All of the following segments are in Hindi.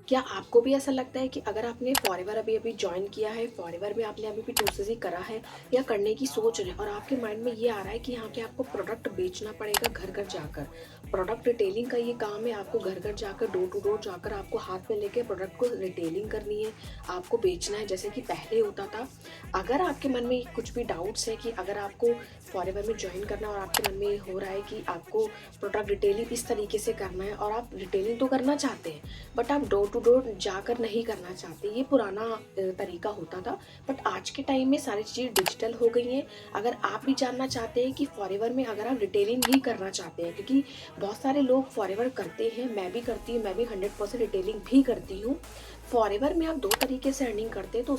क्या आपको भी ऐसा लगता है कि अगर आपने फॉरएवर अभी-अभी जॉइन किया है, फॉरएवर में आपने अभी-अभी 2 करा है या करने की सोच रहे हैं और आपके माइंड में ये आ रहा है कि यहाँ पे आपको प्रोडक्ट बेचना पड़ेगा घर-घर जाकर। प्रोडक्ट रिटेलिंग का ये काम है, आपको घर-घर जाकर, डोर टू डोर जाकर आपको हाथ में लेके प्रोडक्ट को रिटेलिंग करनी है, आपको बेचना है जैसे कि पहले होता था। अगर आपके मन में कुछ भी डाउट्स है कि अगर आपको फॉरएवर में जॉइन करना है और आपके मन में ये हो रहा है कि आपको प्रोडक्ट रिटेलिंग इस तरीके से करना है और आप रिटेलिंग तो करना चाहते हैं, बट आप डोर टू डोर जाकर नहीं करना चाहते, ये पुराना तरीका होता था। बट आज के टाइम में सारी चीज़ें डिजिटल हो गई हैं। अगर आप भी जानना चाहते हैं कि फॉरएवर में अगर आप रिटेलिंग ही करना चाहते हैं, क्योंकि बहुत सारे लोग फॉरएवर करते हैं, मैं भी करती हूँ, मैं भी 100% रिटेलिंग भी करती हूँ। फॉरएवर में आप 2 तरीके से अर्निंग करते हैं, तो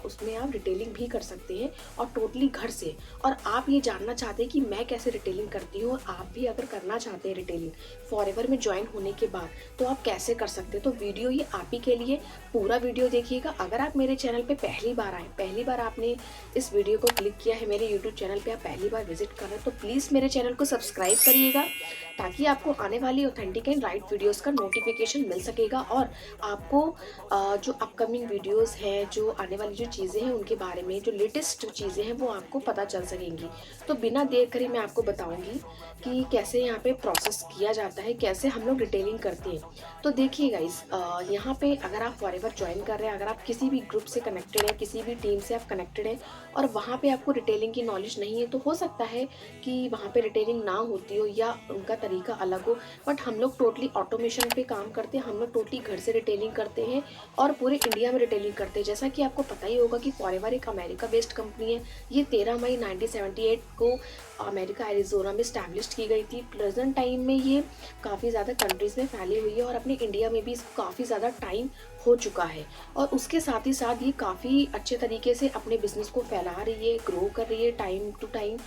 उसमें आप रिटेलिंग भी कर सकते हैं और टोटली घर से। और आप ये जानना चाहते हैं कि मैं कैसे रिटेलिंग करती हूँ और आप भी अगर करना चाहते हैं रिटेलिंग फॉरएवर में ज्वाइन होने के बाद, तो आप कैसे कर सकते हैं। तो वीडियो ये आप ही के लिए, पूरा वीडियो देखिएगा। अगर आप मेरे चैनल पे पहली बार आए, पहली बार आपने इस वीडियो को क्लिक किया है, मेरे यूट्यूब चैनल पे आप पहली बार विजिट कर रहे हैं, तो प्लीज़ मेरे चैनल को सब्सक्राइब करिएगा, ताकि आपको आने वाली ऑथेंटिक एंड राइट वीडियोज़ का नोटिफिकेशन मिल सकेगा और आपको जो अपकमिंग वीडियोस हैं, जो आने वाली जो चीज़ें हैं उनके बारे में, जो लेटेस्ट चीज़ें हैं वो आपको पता चल सकेंगी। तो बिना देर करे मैं आपको बताऊंगी कि कैसे यहाँ पे प्रोसेस किया जाता है, कैसे हम लोग रिटेलिंग करते हैं। तो देखिए गाइस, यहाँ पे अगर आप फॉरएवर ज्वाइन कर रहे हैं, अगर आप किसी भी ग्रुप से कनेक्टेड हैं, किसी भी टीम से आप कनेक्टेड हैं और वहाँ पे आपको रिटेलिंग की नॉलेज नहीं है, तो हो सकता है कि वहाँ पे रिटेलिंग ना होती हो या उनका तरीका अलग हो। बट हम लोग टोटली ऑटोमेशन पे काम करते हैं, हम लोग टोटली घर से रिटेलिंग करते हैं और पूरे इंडिया में रिटेलिंग करते हैं। जैसा कि आपको पता ही होगा कि फॉरएवर एक अमेरिका बेस्ड कंपनी है। ये 13 मई 1978 को अमेरिका एरिजोना में स्टैब्लिश की गई थी। प्रेजेंट टाइम में ये काफ़ी ज़्यादा कंट्रीज़ में फैली हुई है और अपने इंडिया में भी इसको काफ़ी ज़्यादा टाइम हो चुका है। और उसके साथ ही साथ ये काफ़ी अच्छे तरीके से अपने बिजनेस को फैला रही है, ग्रो कर रही है टाइम टू टाइम।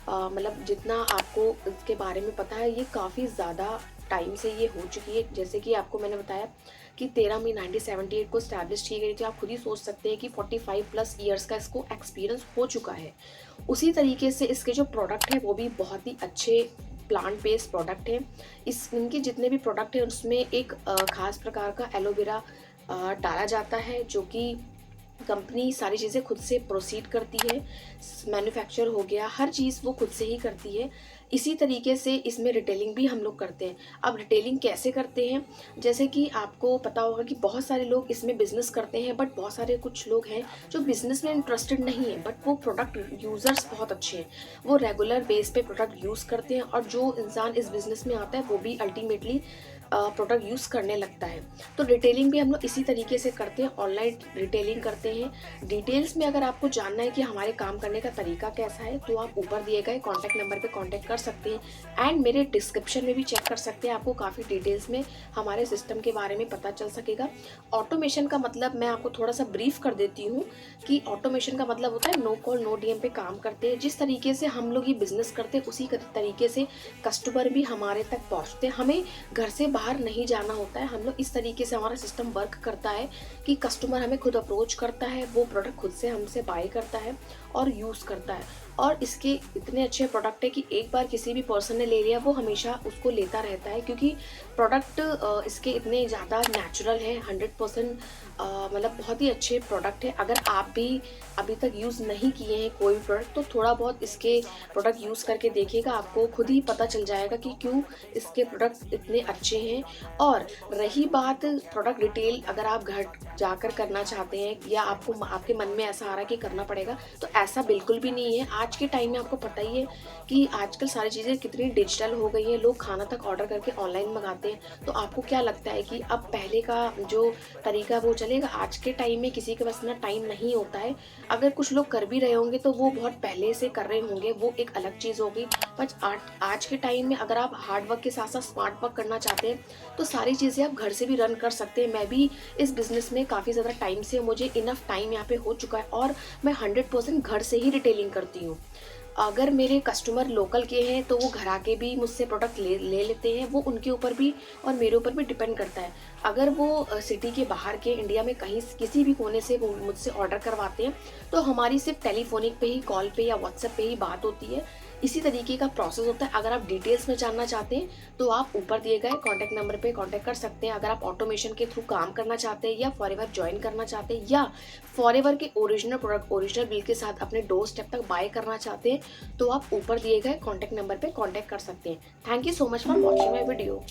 मतलब जितना आपको इसके बारे में पता है, ये काफ़ी ज़्यादा टाइम से ये हो चुकी है। जैसे कि आपको मैंने बताया कि 13 मई 1978 को स्टैब्लिश की गई थी। आप खुद ही सोच सकते हैं कि 45 प्लस ईयर्स का इसको एक्सपीरियंस हो चुका है। उसी तरीके से इसके जो प्रोडक्ट है वो भी बहुत ही अच्छे प्लांट बेस्ड प्रोडक्ट है। इनके जितने भी प्रोडक्ट हैं उसमें एक खास प्रकार का एलोवेरा डाला जाता है, जो कि कंपनी सारी चीज़ें खुद से प्रोसीड करती है। मैन्युफैक्चर हो गया, हर चीज़ वो खुद से ही करती है। इसी तरीके से इसमें रिटेलिंग भी हम लोग करते हैं। अब रिटेलिंग कैसे करते हैं, जैसे कि आपको पता होगा कि बहुत सारे लोग इसमें बिजनेस करते हैं, बट बहुत सारे कुछ लोग हैं जो बिजनेस में इंटरेस्टेड नहीं है, बट वो प्रोडक्ट यूज़र्स बहुत अच्छे हैं, वो रेगुलर बेस पे प्रोडक्ट यूज़ करते हैं और जो इंसान इस बिजनेस में आता है वो भी अल्टीमेटली प्रोडक्ट यूज़ करने लगता है। तो रिटेलिंग भी हम लोग इसी तरीके से करते हैं, ऑनलाइन रिटेलिंग करते हैं। डिटेल्स में अगर आपको जानना है कि हमारे काम करने का तरीका कैसा है, तो आप ऊपर दिए गए कॉन्टैक्ट नंबर पे कॉन्टैक्ट कर सकते हैं एंड मेरे डिस्क्रिप्शन में भी चेक कर सकते हैं। आपको काफ़ी डिटेल्स में हमारे सिस्टम के बारे में पता चल सकेगा। ऑटोमेशन का मतलब मैं आपको थोड़ा सा ब्रीफ कर देती हूँ कि ऑटोमेशन का मतलब होता है नो कॉल नो डीएम पे काम करते हैं। जिस तरीके से हम लोग ये बिजनेस करते हैं उसी तरीके से कस्टमर भी हमारे तक पहुँचते हैं। हमें घर से बाहर नहीं जाना होता है। हम लोग इस तरीके से हमारा सिस्टम वर्क करता है कि कस्टमर हमें खुद अप्रोच करता है, वो प्रोडक्ट खुद से हमसे बाय करता है और यूज़ करता है। और इसके इतने अच्छे प्रोडक्ट है कि एक बार किसी भी पर्सन ने ले लिया वो हमेशा उसको लेता रहता है, क्योंकि प्रोडक्ट इसके इतने ज़्यादा नेचुरल है, 100% मतलब बहुत ही अच्छे प्रोडक्ट है। अगर आप भी अभी तक यूज़ नहीं किए हैं कोई भी प्रोडक्ट, तो थोड़ा बहुत इसके प्रोडक्ट यूज़ करके देखिएगा, आपको खुद ही पता चल जाएगा कि क्यों इसके प्रोडक्ट इतने अच्छे हैं। और रही बात प्रोडक्ट रिटेल, अगर आप घर जाकर करना चाहते हैं या आपको आपके मन में ऐसा आ रहा है कि करना पड़ेगा, तो ऐसा बिल्कुल भी नहीं है। आज के टाइम में आपको पता ही है कि आजकल सारी चीज़ें कितनी डिजिटल हो गई हैं, लोग खाना तक ऑर्डर करके ऑनलाइन मंगाते हैं। तो आपको क्या लगता है कि अब पहले का जो तरीका वो चलेगा? आज के टाइम में किसी के पास इतना टाइम नहीं होता है। अगर कुछ लोग कर भी रहे होंगे तो वो बहुत पहले से कर रहे होंगे, वो एक अलग चीज़ होगी। बट आज के टाइम में अगर आप हार्ड वर्क के साथ साथ स्मार्ट वर्क करना चाहते हैं, तो सारी चीज़ें आप घर से भी रन कर सकते हैं। मैं भी इस बिज़नेस में काफ़ी ज़्यादा टाइम से, मुझे इनफ टाइम यहाँ पे हो चुका है और मैं 100% घर से ही रिटेलिंग करती हूँ। अगर मेरे कस्टमर लोकल के हैं तो वो घर आके भी मुझसे प्रोडक्ट ले लेते हैं, वो उनके ऊपर भी और मेरे ऊपर भी डिपेंड करता है। अगर वो सिटी के बाहर के इंडिया में कहीं किसी भी कोने से वो मुझसे ऑर्डर करवाते हैं, तो हमारी सिर्फ टेलीफोनिक पे ही, कॉल पे या व्हाट्सएप पे ही बात होती है। इसी तरीके का प्रोसेस होता है। अगर आप डिटेल्स में जानना चाहते हैं तो आप ऊपर दिए गए कॉन्टैक्ट नंबर पे कॉन्टैक्ट कर सकते हैं। अगर आप ऑटोमेशन के थ्रू काम करना चाहते हैं या फॉरएवर ज्वाइन करना चाहते हैं या फॉरएवर के ओरिजिनल प्रोडक्ट ओरिजिनल बिल के साथ अपने डोर स्टेप तक बाय करना चाहते हैं तो आप ऊपर दिए गए कॉन्टैक्ट नंबर पे कॉन्टैक्ट कर सकते हैं। Thank you so much for watching my video.